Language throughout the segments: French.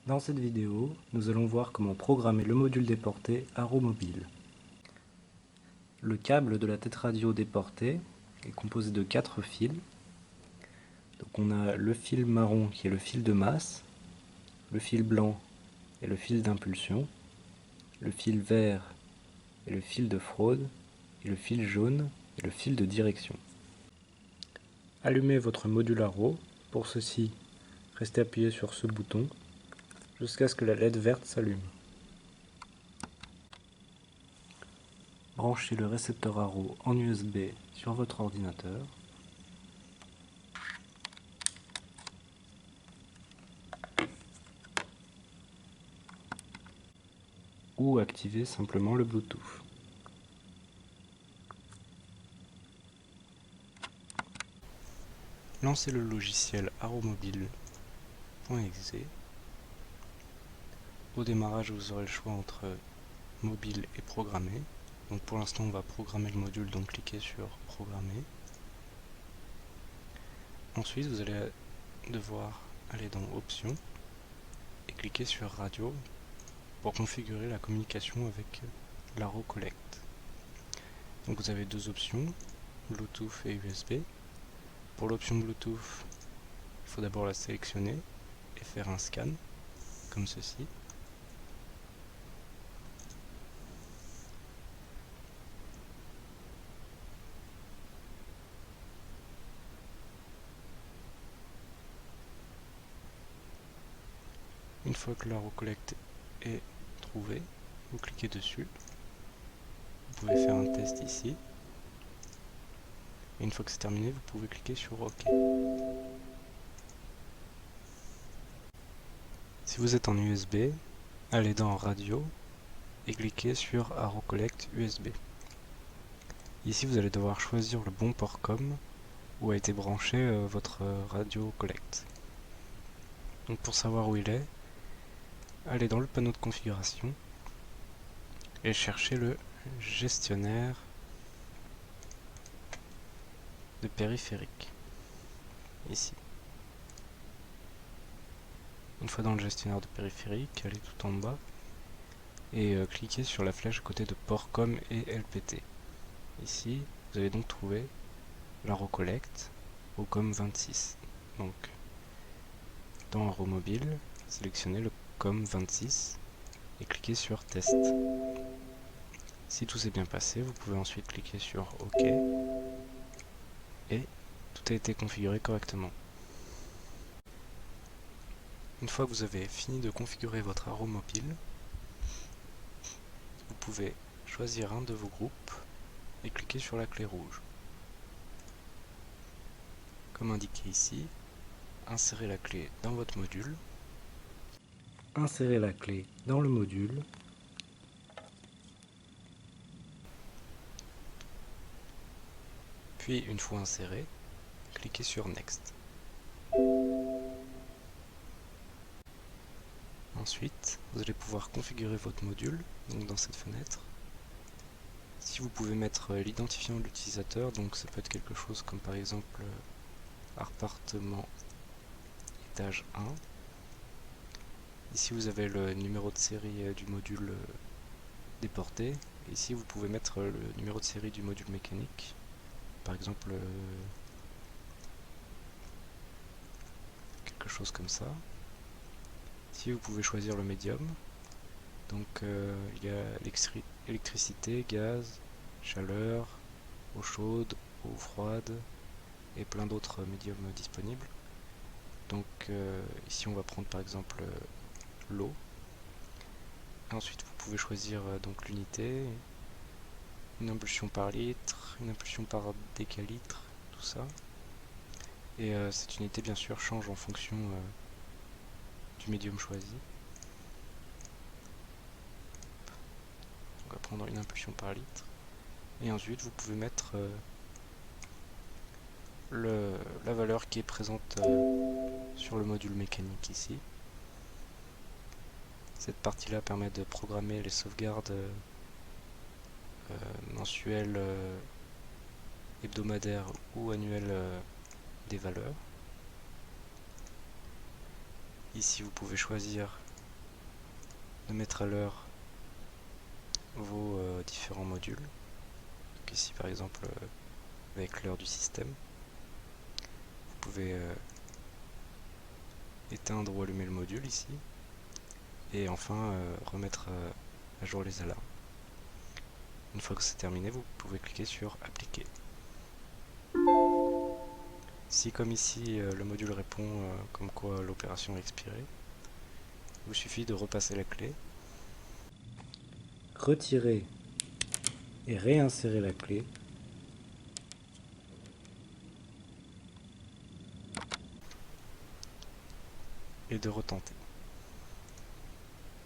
Dans cette vidéo, nous allons voir comment programmer le module déporté Arrow Mobile. Le câble de la tête radio déportée est composé de 4 fils. Donc on a le fil marron qui est le fil de masse, le fil blanc est le fil d'impulsion, le fil vert est le fil de fraude et le fil jaune est le fil de direction. Allumez votre module Arrow. Pour ceci, restez appuyé sur ce bouton jusqu'à ce que la LED verte s'allume. Branchez le récepteur Arrow en USB sur votre ordinateur. Ou activez simplement le Bluetooth. Lancez le logiciel arrowmobile.exe. Au démarrage, vous aurez le choix entre mobile et programmer. Donc pour l'instant, on va programmer le module, donc cliquez sur programmer. Ensuite, vous allez devoir aller dans options et cliquer sur radio pour configurer la communication avec l'Arrow Collect. Donc vous avez deux options, Bluetooth et USB. Pour l'option Bluetooth, il faut d'abord la sélectionner et faire un scan, comme ceci. Une fois que l'Arrow Collect est trouvé, vous cliquez dessus. Vous pouvez faire un test ici. Et une fois que c'est terminé, vous pouvez cliquer sur OK. Si vous êtes en USB, allez dans Radio et cliquez sur Arrow Collect USB. Ici, vous allez devoir choisir le bon port COM où a été branché votre radio Collect. Donc pour savoir où il est, allez dans le panneau de configuration et cherchez le gestionnaire de périphérique. Ici. Une fois dans le gestionnaire de périphérique, allez tout en bas et cliquez sur la flèche à côté de port COM et LPT. Ici, vous allez donc trouver l'Arrow Collect au COM 26. Donc, dans Arrow Mobile, sélectionnez le COM 26 et cliquez sur Test. Si tout s'est bien passé, vous pouvez ensuite cliquer sur OK et tout a été configuré correctement. Une fois que vous avez fini de configurer votre Arrow Mobile, vous pouvez choisir un de vos groupes et cliquer sur la clé rouge. Comme indiqué ici, insérez la clé dans votre module. Insérez la clé dans le module. Puis, une fois inséré, cliquez sur Next. Ensuite, vous allez pouvoir configurer votre module, donc dans cette fenêtre. Si vous pouvez mettre l'identifiant de l'utilisateur, donc ça peut être quelque chose comme par exemple appartement étage 1. Ici vous avez le numéro de série du module déporté. Ici vous pouvez mettre le numéro de série du module mécanique. Par exemple quelque chose comme ça. Ici vous pouvez choisir le médium. Donc il y a électricité, gaz, chaleur, eau chaude, eau froide et plein d'autres médiums disponibles. Donc ici on va prendre par exemple l'eau. Ensuite vous pouvez choisir donc l'unité, une impulsion par litre, une impulsion par décalitre, tout ça. Et cette unité bien sûr change en fonction du médium choisi. On va prendre une impulsion par litre. Et ensuite vous pouvez mettre la valeur qui est présente sur le module mécanique ici. Cette partie-là permet de programmer les sauvegardes mensuelles, hebdomadaires ou annuelles des valeurs. Ici vous pouvez choisir de mettre à l'heure vos différents modules. Donc ici par exemple avec l'heure du système, vous pouvez éteindre ou allumer le module ici, et enfin remettre à jour les alarmes. Une fois que c'est terminé, vous pouvez cliquer sur appliquer. Si comme ici le module répond comme quoi l'opération est expirée, il vous suffit de repasser la clé, retirer et réinsérer la clé, et de retenter.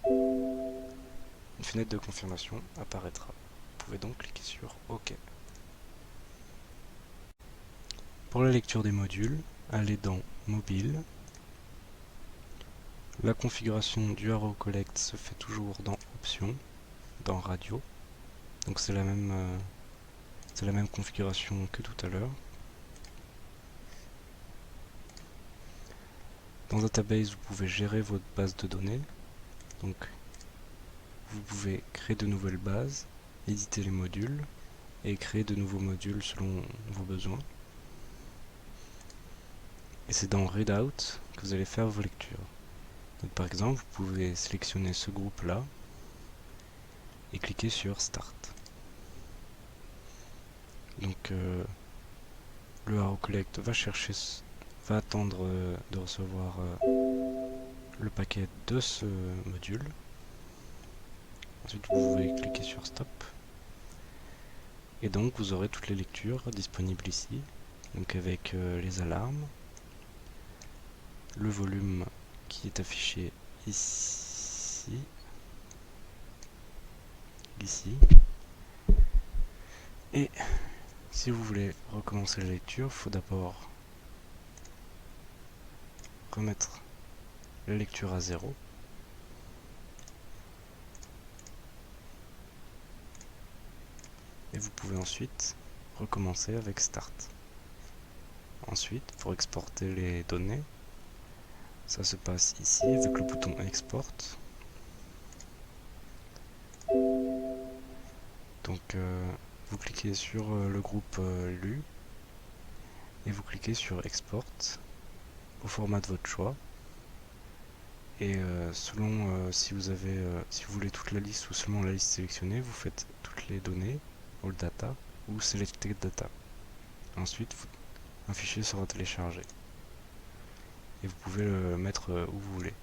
Une fenêtre de confirmation apparaîtra. Vous pouvez donc cliquer sur OK. Pour la lecture des modules, allez dans Mobile. La configuration du Haro Collect se fait toujours dans Options, dans Radio. Donc c'est la même configuration que tout à l'heure. Dans Database, vous pouvez gérer votre base de données. Donc vous pouvez créer de nouvelles bases, éditer les modules et créer de nouveaux modules selon vos besoins. Et c'est dans Readout que vous allez faire vos lectures. Donc par exemple, vous pouvez sélectionner ce groupe-là et cliquer sur Start. Donc le Haro Collect va attendre de recevoir le paquet de ce module. Ensuite, vous pouvez cliquer sur Stop. Et donc, vous aurez toutes les lectures disponibles ici. Donc avec les alarmes, le volume qui est affiché ici, et si vous voulez recommencer la lecture, il faut d'abord remettre la lecture à 0. Et vous pouvez ensuite recommencer avec Start. Ensuite, pour exporter les données, ça se passe ici avec le bouton Export. Donc vous cliquez sur le groupe lu et vous cliquez sur Export au format de votre choix. Et selon si vous voulez toute la liste ou seulement la liste sélectionnée, vous faites toutes les données, All Data ou Selected Data. Ensuite, un fichier sera téléchargé. Et vous pouvez le mettre où vous voulez.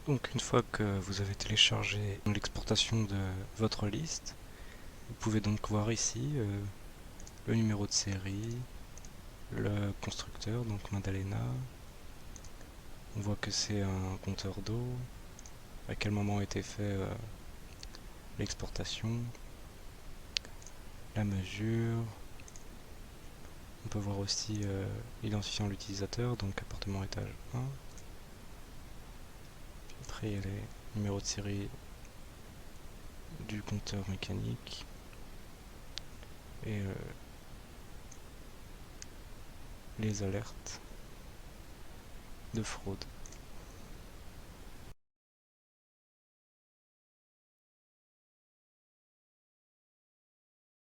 Donc une fois que vous avez téléchargé l'exportation de votre liste, vous pouvez donc voir ici le numéro de série, le constructeur, donc Madalena. On voit que c'est un compteur d'eau, à quel moment a été fait l'exportation, la mesure. On peut voir aussi l'identifiant de l'utilisateur, donc appartement étage 1. Après il y a les numéros de série du compteur mécanique et les alertes de fraude.